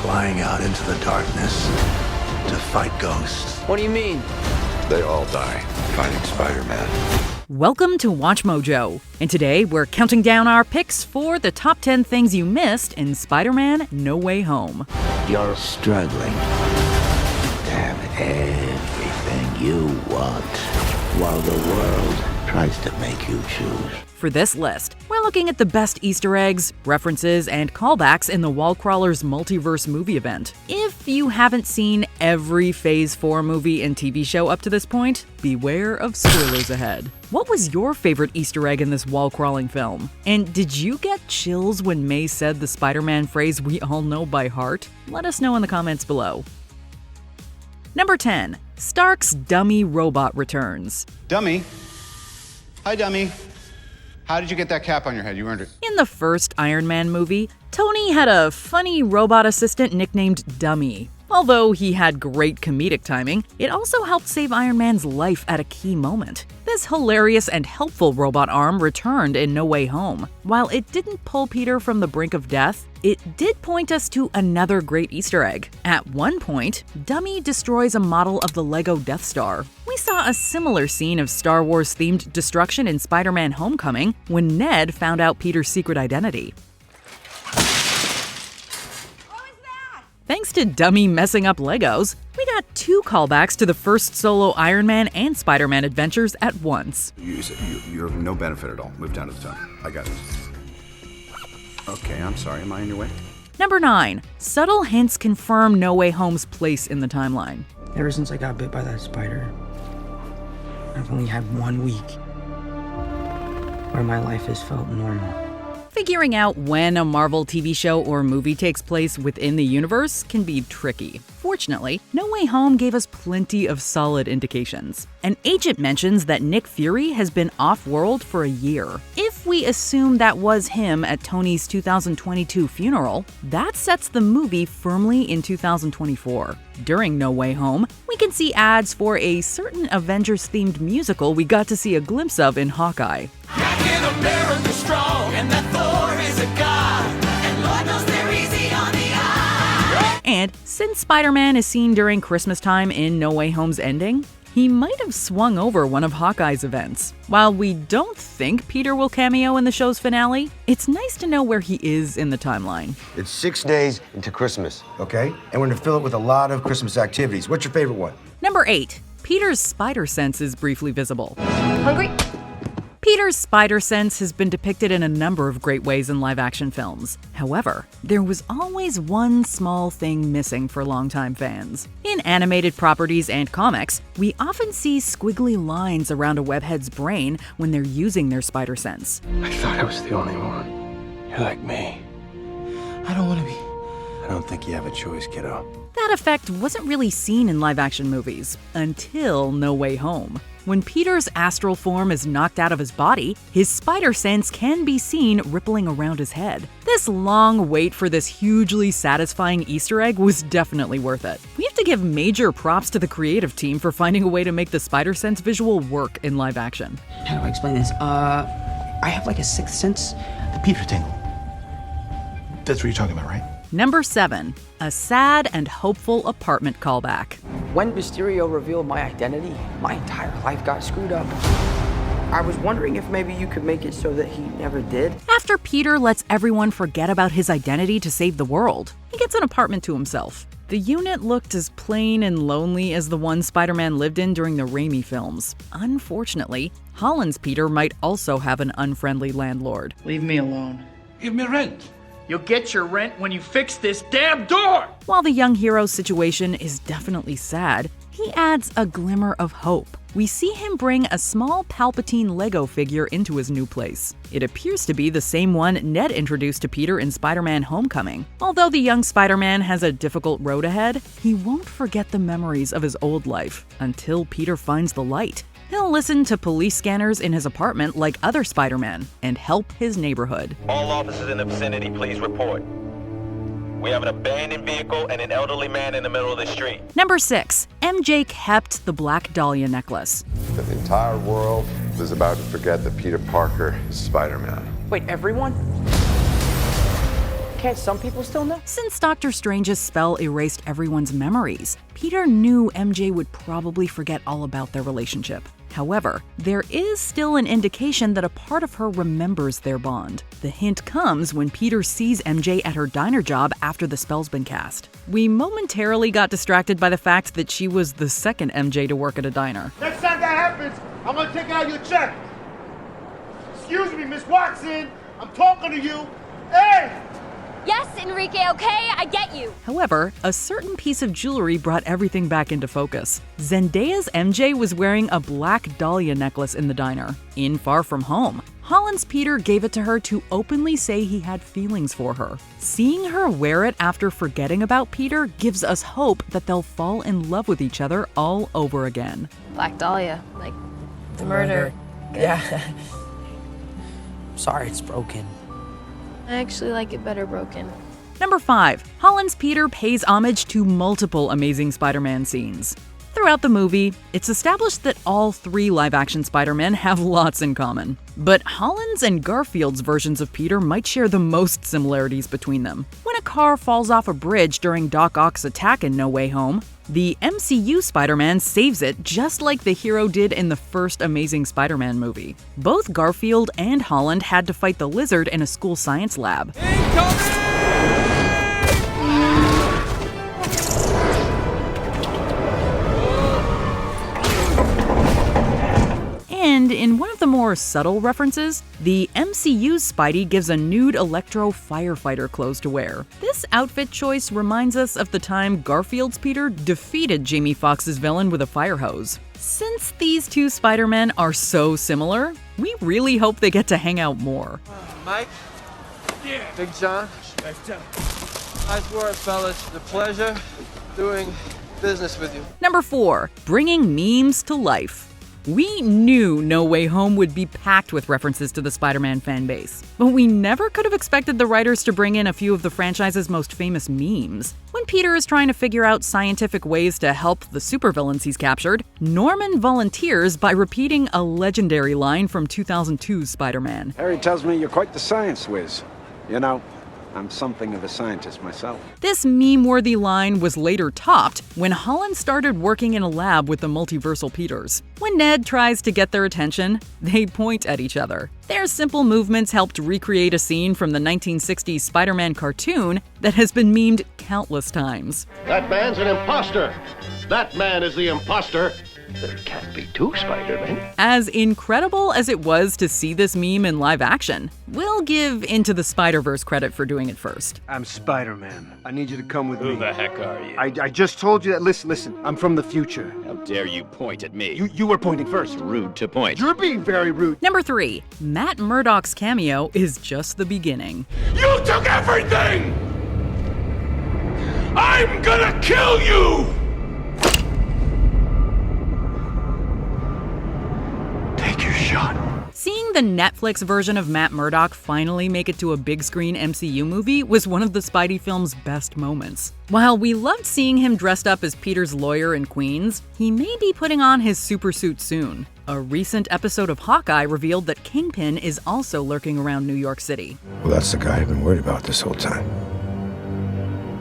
flying out into the darkness to fight ghosts. What do you mean? They all die fighting Spider-Man. Welcome to WatchMojo, and today we're counting down our picks for the top 10 things you missed in Spider-Man No Way Home. You're struggling to have everything you want while the world tries to make you choose. For this list, we're looking at the best Easter eggs, references, and callbacks in the Wall Crawlers Multiverse movie event. If you haven't seen every Phase 4 movie and TV show up to this point, beware of spoilers ahead. What was your favorite Easter egg in this wall-crawling film? And did you get chills when May said the Spider-Man phrase we all know by heart? Let us know in the comments below. Number 10. Stark's Dum-E robot returns. Dum-E? Hi, Dum-E. How did you get that cap on your head? You earned it. In the first Iron Man movie, Tony had a funny robot assistant nicknamed Dum-E. Although he had great comedic timing, it also helped save Iron Man's life at a key moment. This hilarious and helpful robot arm returned in No Way Home. While it didn't pull Peter from the brink of death, it did point us to another great Easter egg. At one point, Dum-E destroys a model of the Lego Death Star. We saw a similar scene of Star Wars-themed destruction in Spider-Man Homecoming when Ned found out Peter's secret identity. Thanks to Dum-E messing up Legos, we got 2 callbacks to the first solo Iron Man and Spider-Man adventures at once. You're of no benefit at all. Move down to the top. I got it. Okay, I'm sorry. Am I in your way? Number 9. Subtle hints confirm No Way Home's place in the timeline. Ever since I got bit by that spider, I've only had 1 week where my life has felt normal. Figuring out when a Marvel TV show or movie takes place within the universe can be tricky. Fortunately, No Way Home gave us plenty of solid indications. An agent mentions that Nick Fury has been off-world for a year. If we assume that was him at Tony's 2022 funeral, that sets the movie firmly in 2024. During No Way Home, we can see ads for a certain Avengers-themed musical we got to see a glimpse of in Hawkeye. Captain America's strong, and that Thor is a god, and Lord knows they're easy on the eye. And since Spider-Man is seen during Christmas time in No Way Home's ending, he might have swung over one of Hawkeye's events. While we don't think Peter will cameo in the show's finale, it's nice to know where he is in the timeline. It's 6 days into Christmas. Okay, and we're gonna fill it with a lot of Christmas activities. What's your favorite one? Number 8. Peter's spider sense is briefly visible. Hungry? Peter's spider sense has been depicted in a number of great ways in live-action films. However, there was always one small thing missing for longtime fans. In animated properties and comics, we often see squiggly lines around a webhead's brain when they're using their spider sense. I thought I was the only one. You're like me. I don't want to be. I don't think you have a choice, kiddo. That effect wasn't really seen in live-action movies until No Way Home. When Peter's astral form is knocked out of his body, his spider sense can be seen rippling around his head. This long wait for this hugely satisfying Easter egg was definitely worth it. We have to give major props to the creative team for finding a way to make the spider sense visual work in live action. How do I explain this? I have like a sixth sense. The Peter tingle. That's what you're talking about, right? Number 7. A Sad and Hopeful Apartment Callback. When Mysterio revealed my identity, my entire life got screwed up. I was wondering if maybe you could make it so that he never did. After Peter lets everyone forget about his identity to save the world, he gets an apartment to himself. The unit looked as plain and lonely as the one Spider-Man lived in during the Raimi films. Unfortunately, Holland's Peter might also have an unfriendly landlord. Leave me alone. Give me rent. You'll get your rent when you fix this damn door! While the young hero's situation is definitely sad, he adds a glimmer of hope. We see him bring a small Palpatine Lego figure into his new place. It appears to be the same one Ned introduced to Peter in Spider-Man Homecoming. Although the young Spider-Man has a difficult road ahead, he won't forget the memories of his old life until Peter finds the light. He'll listen to police scanners in his apartment like other Spider-Men and help his neighborhood. All officers in the vicinity, please report. We have an abandoned vehicle and an elderly man in the middle of the street. Number 6. MJ kept the Black Dahlia necklace. The entire world is about to forget that Peter Parker is Spider-Man. Wait, everyone? Can't some people still know? Since Doctor Strange's spell erased everyone's memories, Peter knew MJ would probably forget all about their relationship. However, there is still an indication that a part of her remembers their bond. The hint comes when Peter sees MJ at her diner job after the spell's been cast. We momentarily got distracted by the fact that she was the second MJ to work at a diner. Next time that happens, I'm gonna take out your check. Excuse me, Miss Watson. I'm talking to you. Hey! Yes, Enrique, okay? I get you. However, a certain piece of jewelry brought everything back into focus. Zendaya's MJ was wearing a black dahlia necklace in the diner. In Far From Home, Holland's Peter gave it to her to openly say he had feelings for her. Seeing her wear it after forgetting about Peter gives us hope that they'll fall in love with each other all over again. Black Dahlia, like the murder. Yeah. Sorry, it's broken. I actually like it better broken. Number 5. Holland's Peter pays homage to multiple Amazing Spider-Man scenes. Throughout the movie, it's established that all 3 live-action Spider-Men have lots in common. But Holland's and Garfield's versions of Peter might share the most similarities between them. When a car falls off a bridge during Doc Ock's attack in No Way Home, the MCU Spider-Man saves it just like the hero did in the first Amazing Spider-Man movie. Both Garfield and Holland had to fight the Lizard in a school science lab. And in one of the more subtle references, the MCU's Spidey gives a nude Electro firefighter clothes to wear. This outfit choice reminds us of the time Garfield's Peter defeated Jamie Foxx's villain with a fire hose. Since these two Spider-Men are so similar, we really hope they get to hang out more. Mike? Yeah. Big John? Nice work, fellas. It's a pleasure doing business with you. Number 4. Bringing memes to life. We knew No Way Home would be packed with references to the Spider-Man fanbase, but we never could have expected the writers to bring in a few of the franchise's most famous memes. When Peter is trying to figure out scientific ways to help the supervillains he's captured, Norman volunteers by repeating a legendary line from 2002's Spider-Man. Harry tells me you're quite the science whiz. You know, I'm something of a scientist myself. This meme-worthy line was later topped when Holland started working in a lab with the multiversal Peters. When Ned tries to get their attention, they point at each other. Their simple movements helped recreate a scene from the 1960s Spider-Man cartoon that has been memed countless times. That man's an imposter! That man is the imposter! There can't be 2 Spider-Men. As incredible as it was to see this meme in live action, we'll give Into the Spider-Verse credit for doing it first. I'm Spider-Man. I need you to come with me. Who the heck are you? I just told you that. Listen, I'm from the future. How dare you point at me? You were pointing first. Rude to point. You're being very rude. Number 3. Matt Murdock's cameo is just the beginning. You took everything! I'm gonna kill you! Take your shot. Seeing the Netflix version of Matt Murdock finally make it to a big screen MCU movie was one of the Spidey film's best moments. While we loved seeing him dressed up as Peter's lawyer in Queens, he may be putting on his supersuit soon. A recent episode of Hawkeye revealed that Kingpin is also lurking around New York City. Well, that's the guy I've been worried about this whole time.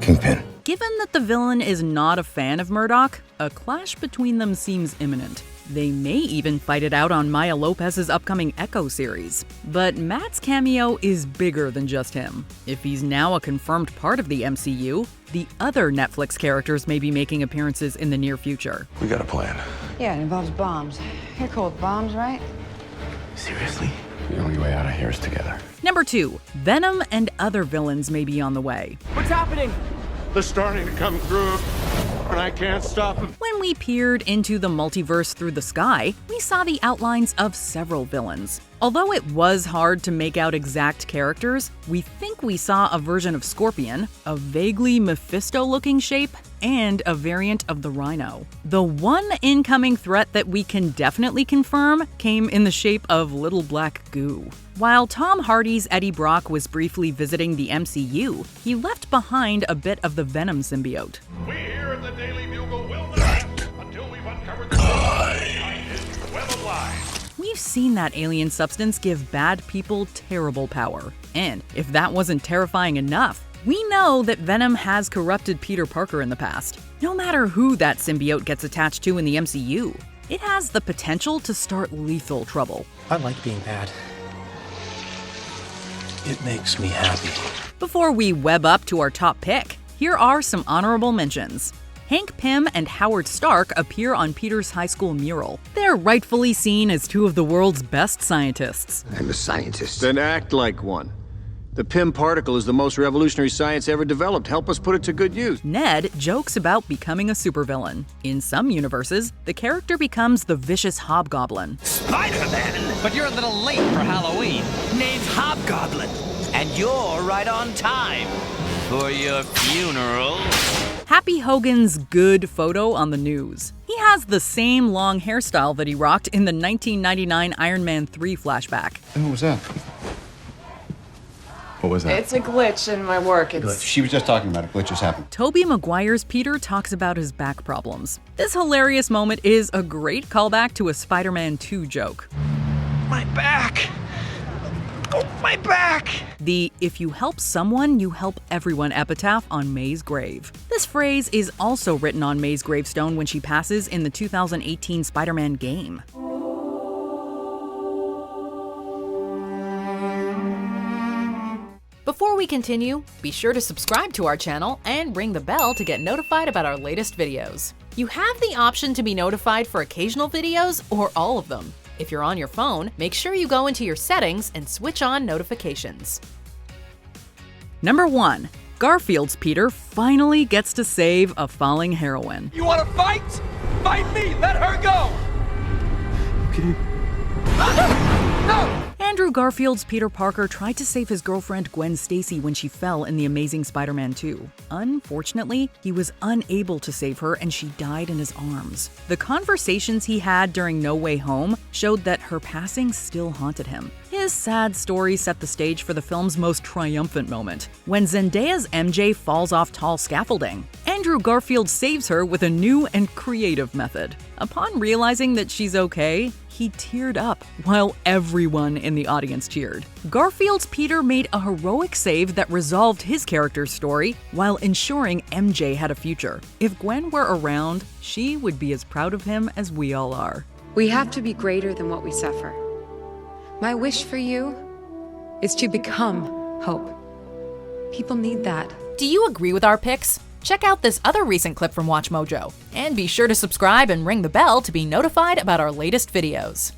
Kingpin. Given that the villain is not a fan of Murdock, a clash between them seems imminent. They may even fight it out on Maya Lopez's upcoming Echo series. But Matt's cameo is bigger than just him. If he's now a confirmed part of the MCU, the other Netflix characters may be making appearances in the near future. We got a plan. Yeah, it involves bombs. You're cool with bombs, right? Seriously? The only way out of here is together. Number 2. Venom and other villains may be on the way. What's happening? They're starting to come through, and I can't stop them. When we peered into the multiverse through the sky, we saw the outlines of several villains. Although it was hard to make out exact characters, we think we saw a version of Scorpion, a vaguely Mephisto-looking shape, and a variant of the Rhino. The one incoming threat that we can definitely confirm came in the shape of Little Black Goo. While Tom Hardy's Eddie Brock was briefly visiting the MCU, he left behind a bit of the Venom symbiote. We here at the Daily Bugle will not rest until we've uncovered the behind his web of lies. We've seen that alien substance give bad people terrible power. And if that wasn't terrifying enough, we know that Venom has corrupted Peter Parker in the past. No matter who that symbiote gets attached to in the MCU, it has the potential to start lethal trouble. I like being bad. It makes me happy. Before we web up to our top pick, here are some honorable mentions. Hank Pym and Howard Stark appear on Peter's high school mural. They're rightfully seen as two of the world's best scientists. I'm a scientist. Then act like one. The Pym particle is the most revolutionary science ever developed. Help us put it to good use. Ned jokes about becoming a supervillain. In some universes, the character becomes the vicious Hobgoblin. Spider-Man? But you're a little late for Halloween. Name's Hobgoblin. And you're right on time for your funeral. Happy Hogan's good photo on the news. He has the same long hairstyle that he rocked in the 1999 Iron Man 3 flashback. What was that? What was that? It's a glitch in my work. She was just talking about it. Glitches happen. Tobey Maguire's Peter talks about his back problems. This hilarious moment is a great callback to a Spider-Man 2 joke. My back! Oh, my back! The "if you help someone, you help everyone" epitaph on May's grave. This phrase is also written on May's gravestone when she passes in the 2018 Spider-Man game. Before we continue, be sure to subscribe to our channel and ring the bell to get notified about our latest videos. You have the option to be notified for occasional videos or all of them. If you're on your phone, make sure you go into your settings and switch on notifications. Number 1. Garfield's Peter finally gets to save a falling heroine. You wanna fight? Fight me! Let her go! No! Andrew Garfield's Peter Parker tried to save his girlfriend Gwen Stacy when she fell in The Amazing Spider-Man 2. Unfortunately, he was unable to save her and she died in his arms. The conversations he had during No Way Home showed that her passing still haunted him. His sad story set the stage for the film's most triumphant moment, when Zendaya's MJ falls off tall scaffolding. Andrew Garfield saves her with a new and creative method. Upon realizing that she's okay, he teared up while everyone in the audience cheered. Garfield's Peter made a heroic save that resolved his character's story while ensuring MJ had a future. If Gwen were around, she would be as proud of him as we all are. We have to be greater than what we suffer. My wish for you is to become hope. People need that. Do you agree with our picks? Check out this other recent clip from WatchMojo. And be sure to subscribe and ring the bell to be notified about our latest videos.